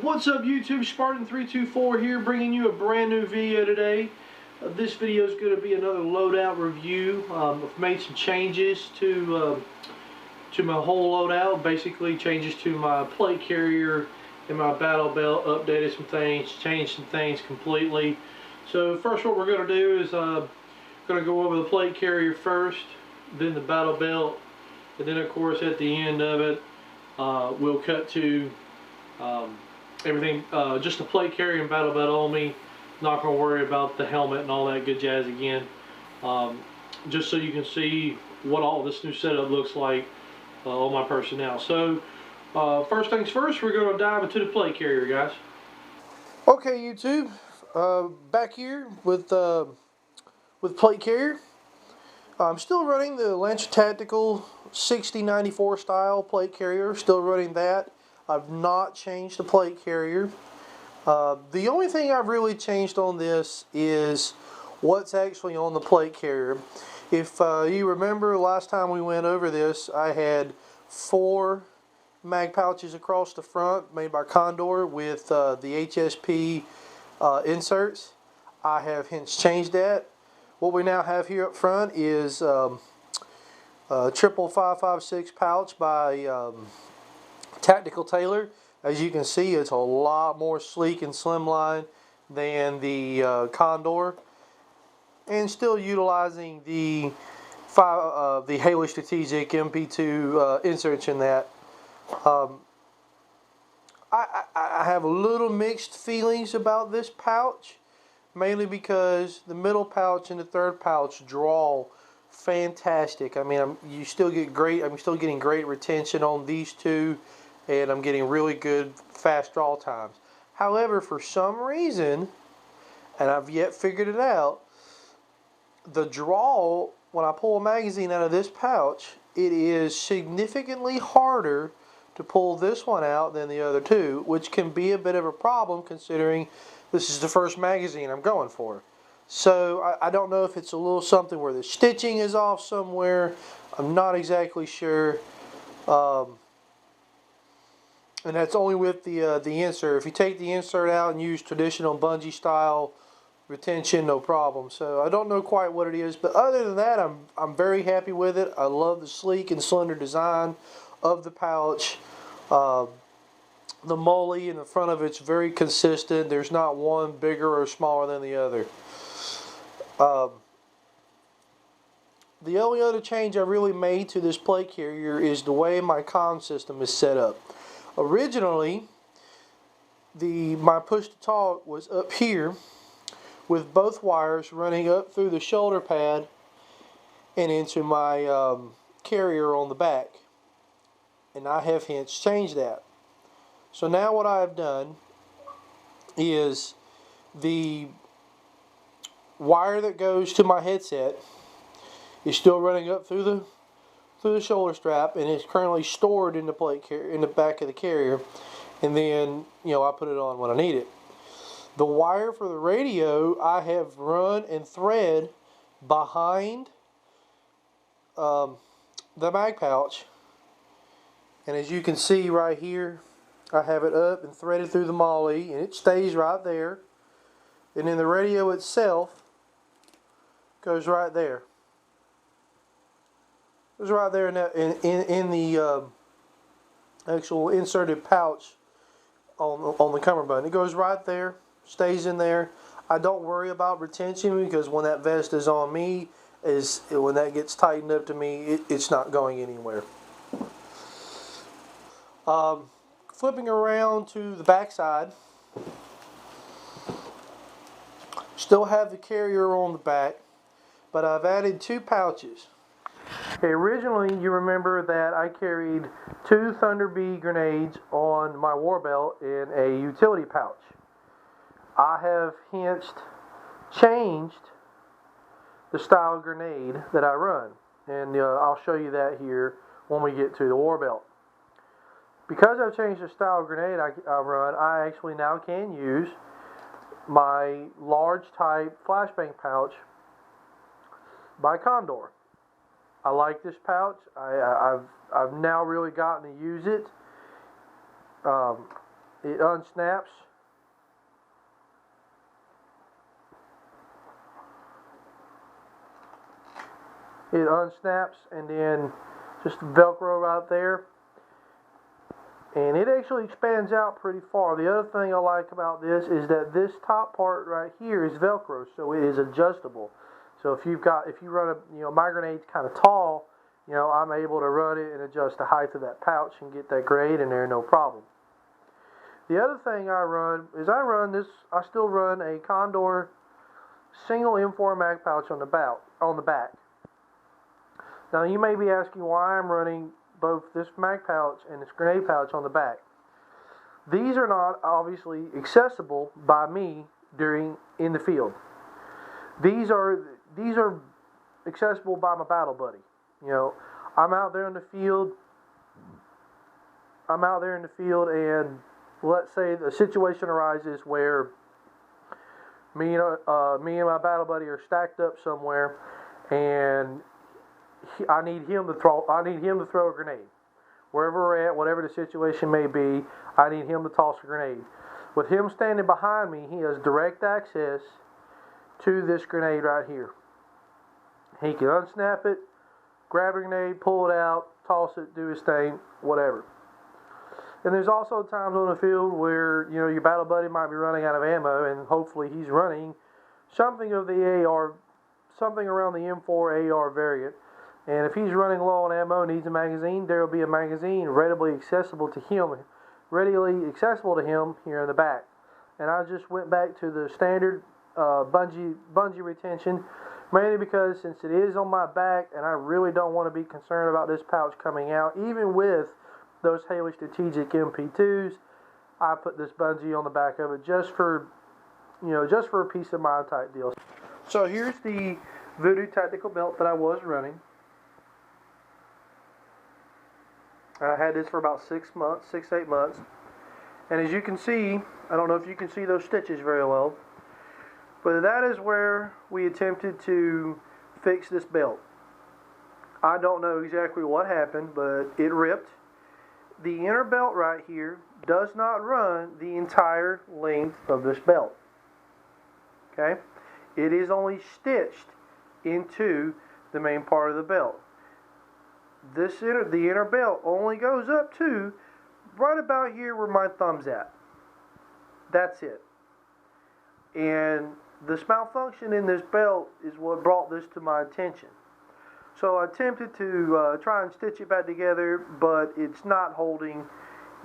What's up YouTube, Spartan324 here, bringing you a brand new video today. This video is going to be another loadout review. I've made some changes to my whole loadout, basically changes to my plate carrier and my battle belt, updated some things, changed some things completely. So first what we're going to do is going to go over the plate carrier first, then the battle belt, and then of course at the end of it we'll cut to everything, just the plate carrier and battle belt only. Not going to worry about the helmet and all that good jazz again. Just so you can see what all this new setup looks like on my personnel. So first things first, we're going to dive into the plate carrier, guys. Okay, YouTube, back here with plate carrier. I'm still running the Lancer Tactical 6094 style plate carrier. Still running that. I've not changed the plate carrier. The only thing I've really changed on this is what's actually on the plate carrier. If you remember last time we went over this, I had 4 mag pouches across the front made by Condor with the HSP inserts. I have hence changed that. What we now have here up front is triple 556 pouch by Tactical Tailor. As you can see, it's a lot more sleek and slimline than the Condor, and still utilizing the Haley Strategic MP2 inserts in that. I have a little mixed feelings about this pouch, mainly because the middle pouch and the third pouch draw fantastic. I mean, I'm still getting great retention on these two, and I'm getting really good fast draw times. However, for some reason, and I've yet figured it out, the draw, when I pull a magazine out of this pouch, it is significantly harder to pull this one out than the other two, which can be a bit of a problem considering this is the first magazine I'm going for. So I don't know if it's a little something where the stitching is off somewhere. I'm not exactly sure. And that's only with the insert. If you take the insert out and use traditional bungee style retention, no problem. So I don't know quite what it is, but other than that, I'm very happy with it. I love the sleek and slender design of the pouch. The molly in the front of it's very consistent. There's not one bigger or smaller than the other. The only other change I really made to this plate carrier is the way my comm system is set up. Originally, my push-to-talk was up here with both wires running up through the shoulder pad and into my carrier on the back. And I have hence changed that. So now what I have done is the wire that goes to my headset is still running up through the shoulder strap, and it's currently stored in the plate carrier, in the back of the carrier, and then I put it on when I need it. The wire for the radio I have run and thread behind the mag pouch, and as you can see right here, I have it up and threaded through the molly, and it stays right there. And then the radio itself goes right there. It's right there in the actual inserted pouch on the cummerbund. It goes right there, stays in there. I don't worry about retention because when that vest is on me, when that gets tightened up to me, it's not going anywhere. Flipping around to the back side, still have the carrier on the back, but I've added 2 pouches. Okay, originally, you remember that I carried 2 Thunder Bee grenades on my war belt in a utility pouch. I have hence changed the style of grenade that I run, and I'll show you that here when we get to the war belt. Because I've changed the style of grenade I run, I actually now can use my large type Flashbang Pouch by Condor. I like this pouch. I've now really gotten to use it. it unsnaps. It unsnaps, and then just Velcro right there. And it actually expands out pretty far. The other thing I like about this is that this top part right here is Velcro, so it is adjustable. So if you run my grenade's kind of tall, I'm able to run it and adjust the height of that pouch and get that grenade in there, no problem. The other thing I run is I still run a Condor single M4 mag pouch on the back. Now you may be asking why I'm running both this mag pouch and this grenade pouch on the back. These are not obviously accessible by me in the field. These are accessible by my battle buddy. I'm out there in the field. And let's say the situation arises where me and my battle buddy are stacked up somewhere, and I need him to throw a grenade. Wherever we're at, whatever the situation may be, I need him to toss a grenade. With him standing behind me, he has direct access to this grenade right here. He can unsnap it, grab a grenade, pull it out, toss it, do his thing, whatever. And there's also times on the field where your battle buddy might be running out of ammo, and hopefully he's running something of the AR, something around the M4 AR variant. And if he's running low on ammo and needs a magazine, there will be a magazine readily accessible to him here in the back. And I just went back to the standard bungee retention, mainly because since it is on my back and I really don't want to be concerned about this pouch coming out, even with those Haley Strategic MP2s, I put this bungee on the back of it just for a peace of mind type deal. So here's the Voodoo tactical belt that I was running. I had this for about 6 to 8 months. And as you can see, I don't know if you can see those stitches very well, but that is where we attempted to fix this belt. I don't know exactly what happened, but it ripped. The inner belt right here does not run the entire length of this belt. Okay? It is only stitched into the main part of the belt. The inner belt only goes up to right about here where my thumb's at. That's it. And this malfunction in this belt is what brought this to my attention. So I attempted to try and stitch it back together, but it's not holding.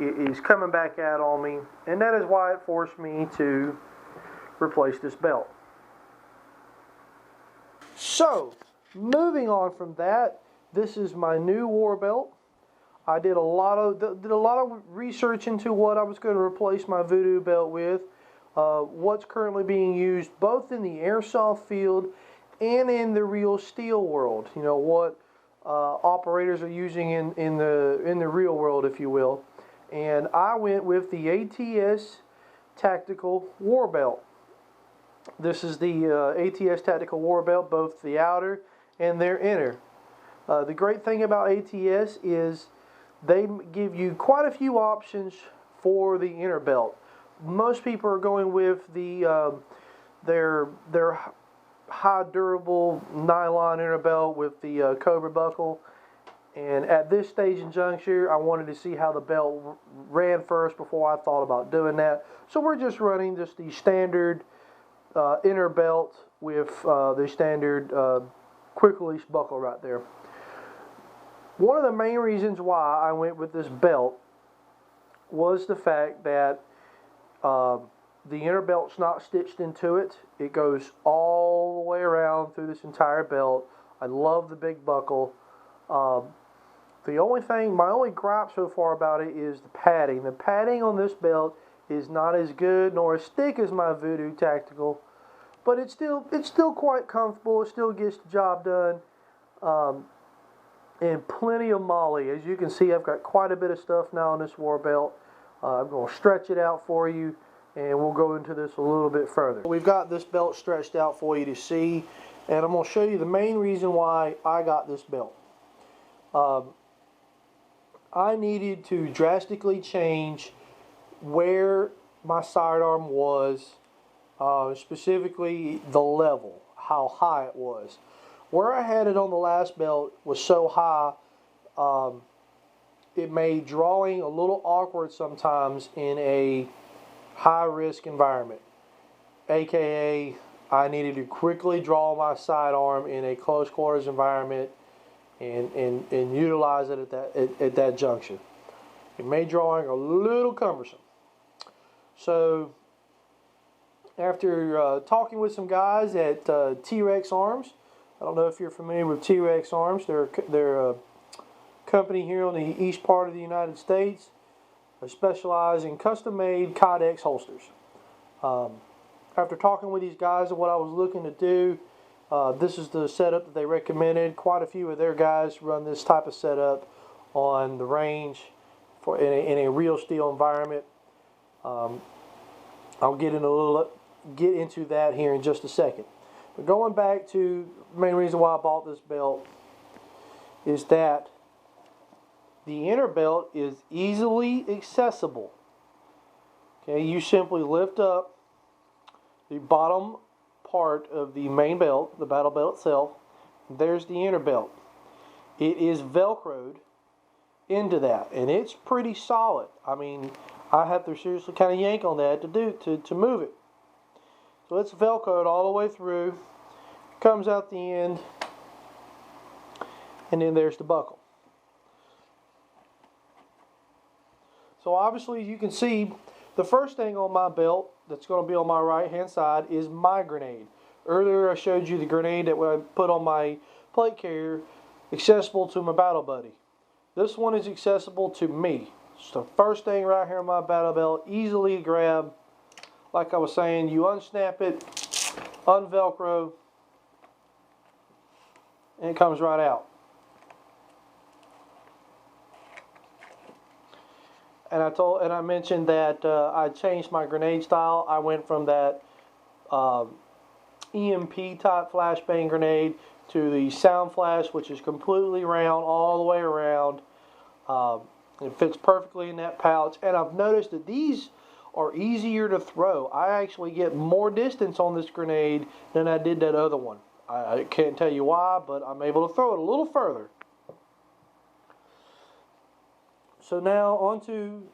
It is coming back out on me, and that is why it forced me to replace this belt. So, moving on from that, this is my new war belt. I did a lot of research into what I was going to replace my Voodoo belt with. What's currently being used both in the airsoft field and in the real steel world. What operators are using in the real world, if you will. And I went with the ATS Tactical War Belt. This is the ATS Tactical War Belt, both the outer and their inner. The great thing about ATS is they give you quite a few options for the inner belt. Most people are going with their high durable nylon inner belt with the Cobra buckle. And at this stage in juncture, I wanted to see how the belt ran first before I thought about doing that. So we're just running just the standard inner belt with the standard quick release buckle right there. One of the main reasons why I went with this belt was the fact that the inner belt's not stitched into it. It goes all the way around through this entire belt. I love the big buckle. My only gripe so far about it is the padding. The padding on this belt is not as good nor as thick as my Voodoo Tactical, but it's still quite comfortable. It still gets the job done. And plenty of molly. As you can see, I've got quite a bit of stuff now on this war belt. I'm going to stretch it out for you, and we'll go into this a little bit further. We've got this belt stretched out for you to see, and I'm going to show you the main reason why I got this belt. I needed to drastically change where my sidearm was, specifically the level, how high it was. Where I had it on the last belt was so high, it made drawing a little awkward sometimes in a high-risk environment. AKA, I needed to quickly draw my sidearm in a close quarters environment and utilize it at that junction. It made drawing a little cumbersome. So after talking with some guys at T-Rex Arms, I don't know if you're familiar with T-Rex Arms. They're a company here on the east part of the United States. They specialize in custom-made Kydex holsters. After talking with these guys and what I was looking to do, this is the setup that they recommended. Quite a few of their guys run this type of setup on the range in a real steel environment. I'll get into that here in just a second. But going back to the main reason why I bought this belt is that the inner belt is easily accessible. Okay, you simply lift up the bottom part of the main belt, the battle belt itself. There's the inner belt. It is Velcroed into that, and it's pretty solid. I mean, I have to seriously kind of yank on that to move it. So it's Velcroed all the way through, comes out the end, and then there's the buckle. So obviously you can see the first thing on my belt that's going to be on my right hand side is my grenade. Earlier I showed you the grenade that I put on my plate carrier, accessible to my battle buddy. This one is accessible to me. So the first thing right here on my battle belt, easily to grab. Like I was saying, you unsnap it, unvelcro, and it comes right out. And I mentioned that I changed my grenade style. I went from that EMP type flashbang grenade to the sound flash, which is completely round all the way around. It fits perfectly in that pouch, and I've noticed that these are easier to throw. I actually get more distance on this grenade than I did that other one. I can't tell you why, but I'm able to throw it a little further. So now on to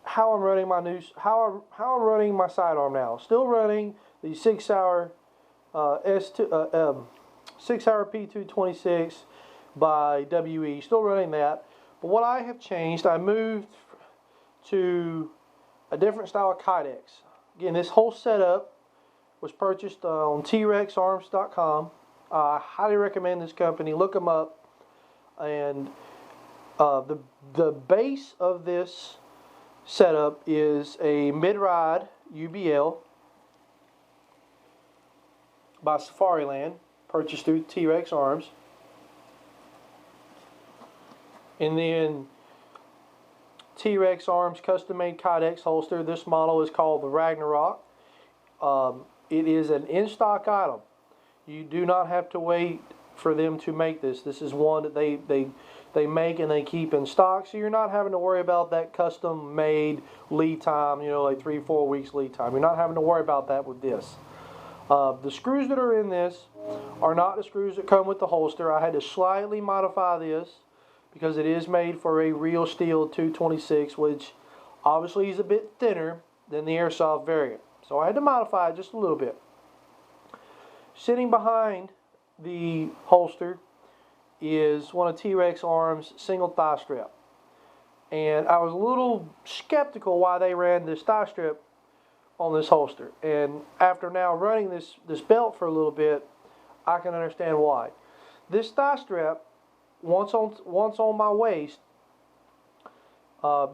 how I'm running my sidearm now. Still running the 6 hour P226 by WE. Still running that. But what I have changed, I moved to a different style of Kydex. Again, this whole setup was purchased on trexarms.com. I highly recommend this company. Look them up. And the base of this setup is a mid-ride UBL by Safariland, purchased through T-Rex Arms. And then T-Rex Arms custom-made Kydex holster. This model is called the Ragnarok. It is an in-stock item. You do not have to wait for them to make this. This is one that they make and they keep in stock, so you're not having to worry about that custom-made lead time, you know, like 3-4 weeks lead time. You're not having to worry about that with this. The screws that are in this are not the screws that come with the holster. I had to slightly modify this because it is made for a real steel 226, which obviously is a bit thinner than the airsoft variant. So I had to modify it just a little bit. Sitting behind the holster is one of T-Rex Arms' single thigh strap. And I was a little skeptical why they ran this thigh strap on this holster. And after now running this belt for a little bit, I can understand why. This thigh strap, once on my waist,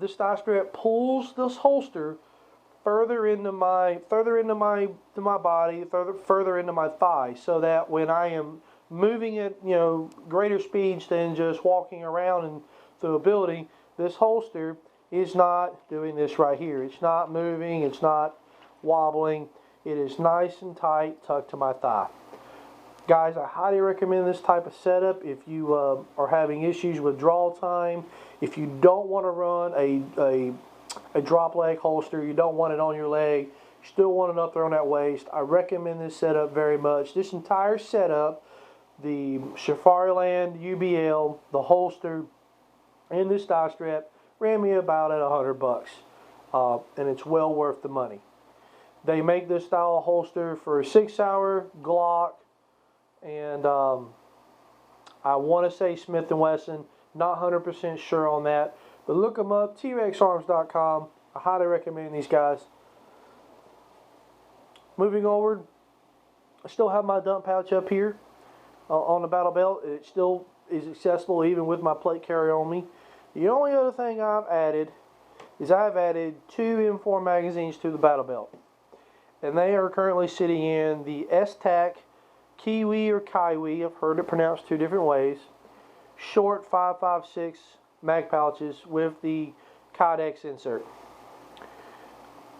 this thigh strap pulls this holster further into my body, further into my thigh, so that when I am moving at, you know, greater speeds than just walking around and through a building, this holster is not doing this right here. It's not moving, it's not wobbling. It is nice and tight, tucked to my thigh. Guys, I highly recommend this type of setup if you are having issues with draw time. If you don't want to run a drop leg holster. You don't want it on your leg. You still want it up there on that waist. I recommend this setup very much. This entire setup, the Safariland UBL, the holster, and this tie strap, ran me about at $100, and it's well worth the money. They make this style of holster for a 6-hour Glock, and I want to say Smith & Wesson. Not 100% sure on that, but look them up. TrexArms.com. I highly recommend these guys. Moving onward, I still have my dump pouch up here on the battle belt. It still is accessible even with my plate carrier on me. The only other thing I've added is I've added 2 M4 magazines to the battle belt. And they are currently sitting in the S-Tac Kiwi or Kiwi. I've heard it pronounced 2 different ways. Short 5.56 mag pouches with the Kydex insert.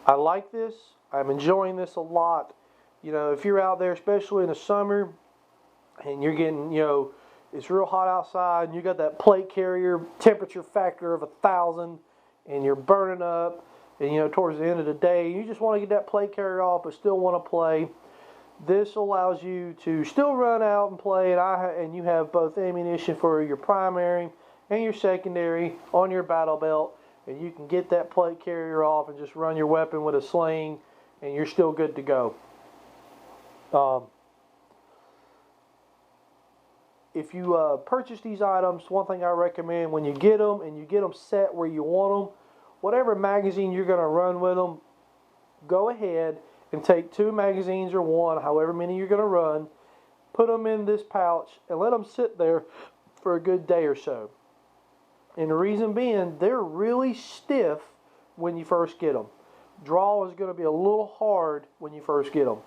I like this. I'm enjoying this a lot. You know, if you're out there, especially in the summer, and you're getting, you know, it's real hot outside, and you got that plate carrier temperature factor of 1,000, and you're burning up, and you know, towards the end of the day, you just want to get that plate carrier off, but still want to play. This allows you to still run out and play, and you have both ammunition for your primary and your secondary on your battle belt, and you can get that plate carrier off and just run your weapon with a sling, and you're still good to go. If you purchase these items, one thing I recommend when you get them, and you get them set where you want them, whatever magazine you're going to run with them, go ahead and take 2 magazines or 1, however many you're going to run, put them in this pouch, and let them sit there for a good day or so. And the reason being, they're really stiff when you first get them. Draw is going to be a little hard when you first get them.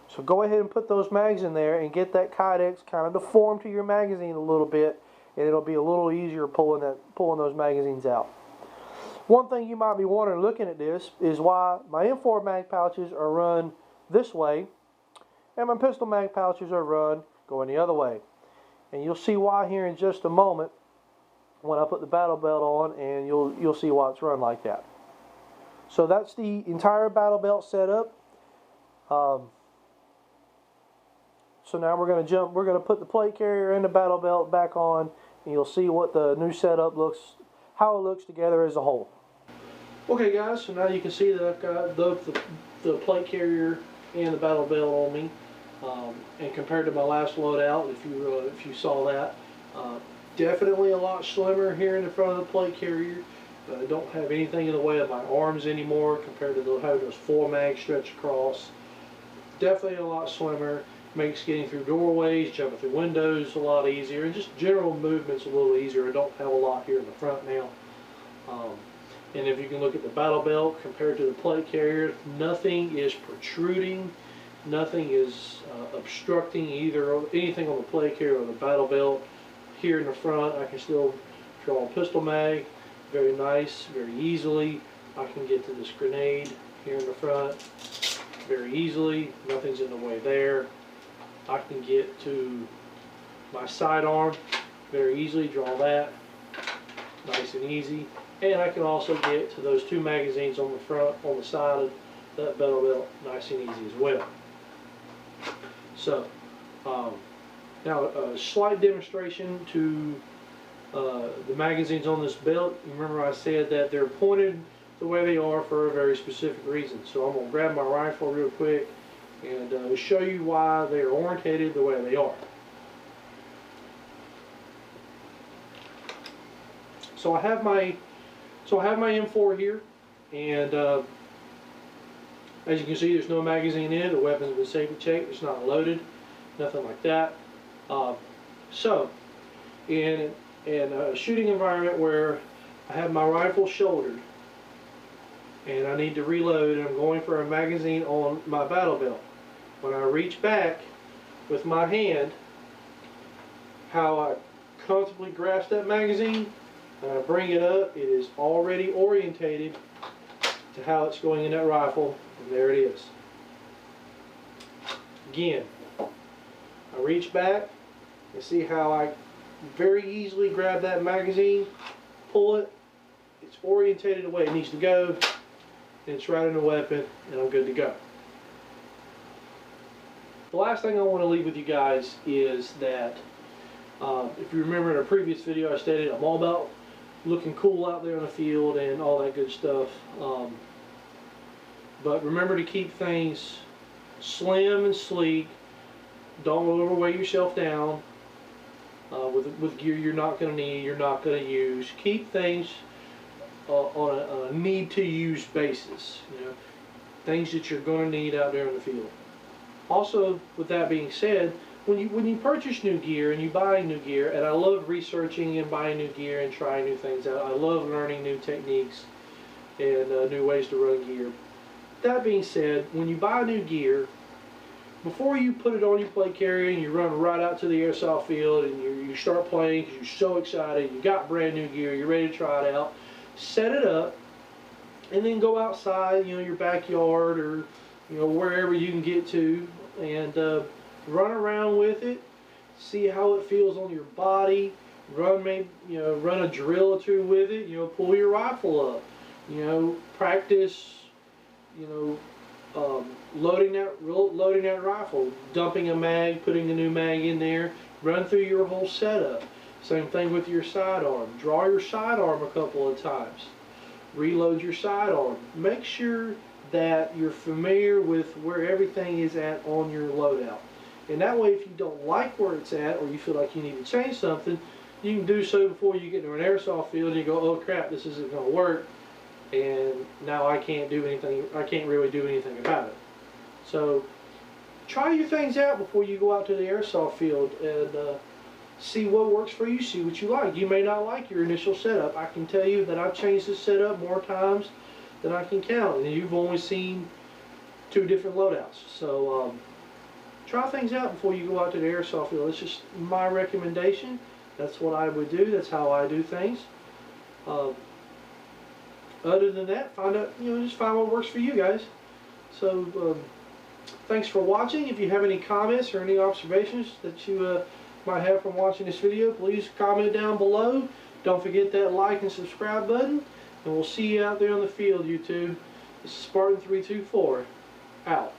So go ahead and put those mags in there and get that Kydex kind of deformed to your magazine a little bit, and it'll be a little easier pulling those magazines out. One thing you might be wondering looking at this is why my M4 mag pouches are run this way and my pistol mag pouches are run going the other way. And you'll see why here in just a moment when I put the battle belt on, and you'll see why it's run like that. So that's the entire battle belt setup. So now we're going to put the plate carrier and the battle belt back on, and you'll see what the new setup looks, how it looks together as a whole. Okay guys, so now you can see that I've got the plate carrier and the battle belt on me, and compared to my last loadout, if you saw that, definitely a lot slimmer here in the front of the plate carrier. I don't have anything in the way of my arms anymore compared to having those 4 mags stretched across. Definitely a lot slimmer. Makes getting through doorways, jumping through windows a lot easier, and just general movements a little easier. I don't have a lot here in the front now. And if you can look at the battle belt compared to the plate carrier, nothing is protruding, nothing is obstructing anything on the plate carrier or the battle belt. Here in the front, I can still draw a pistol mag very nice, very easily. I can get to this grenade here in the front very easily. Nothing's in the way there. I can get to my sidearm very easily, draw that nice and easy, and I can also get to those 2 magazines on the front, on the side of that battle belt, nice and easy as well. So now a slight demonstration to the magazines on this belt. Remember I said that they're pointed the way they are for a very specific reason. So I'm going to grab my rifle real quick and show you why they are orientated the way they are. So I have my M4 here, and as you can see, there's no magazine in it. The weapon's been safety checked. It's not loaded, nothing like that. So in a shooting environment where I have my rifle shouldered and I need to reload, and I'm going for a magazine on my battle belt, when I reach back with my hand, how I comfortably grasp that magazine and I bring it up, it is already orientated to how it's going in that rifle, and there it is. Again, I reach back and see how I very easily grab that magazine, pull it, it It's orientated the way it needs to go, and it's right in the weapon, and I'm good to go. The last thing I want to leave with you guys is that if you remember in a previous video I stated I'm all about looking cool out there on the field and all that good stuff. But remember to keep things slim and sleek. Don't overweigh yourself down with gear you're not going to need, you're not going to use. Keep things on a need-to-use basis. You know, things that you're going to need out there in the field. Also, with that being said, when you purchase new gear and you buy new gear, and I love researching and buying new gear and trying new things out. I love learning new techniques and new ways to run gear. That being said, when you buy new gear, before you put it on your plate carrier and you run right out to the airsoft field and you start playing because you're so excited, you got brand new gear, you're ready to try it out, set it up, and then go outside, you know, your backyard or, you know, wherever you can get to, and run around with it, see how it feels on your body, run a drill or two with it, you know, pull your rifle up, you know, practice, you know, loading that rifle, dumping a mag, putting a new mag in there, run through your whole setup. Same thing with your sidearm. Draw your sidearm a couple of times. Reload your sidearm. Make sure that you're familiar with where everything is at on your loadout. And that way, if you don't like where it's at or you feel like you need to change something, you can do so before you get to an airsoft field and you go, oh crap, this isn't going to work, and now I can't do anything, I can't really do anything about it. So try your things out before you go out to the airsoft field and see what works for you, see what you like. You may not like your initial setup. I can tell you that I've changed this setup more times than I can count, and you've only seen 2 different loadouts. So try things out before you go out to the airsoft field. It's just my recommendation. That's what I would do. That's how I do things. Other than that, just find what works for you guys. So thanks for watching. If you have any comments or any observations that you might have from watching this video, please comment down below. Don't forget that like and subscribe button, and we'll see you out there on the field, YouTube. This is Spartan 324 out.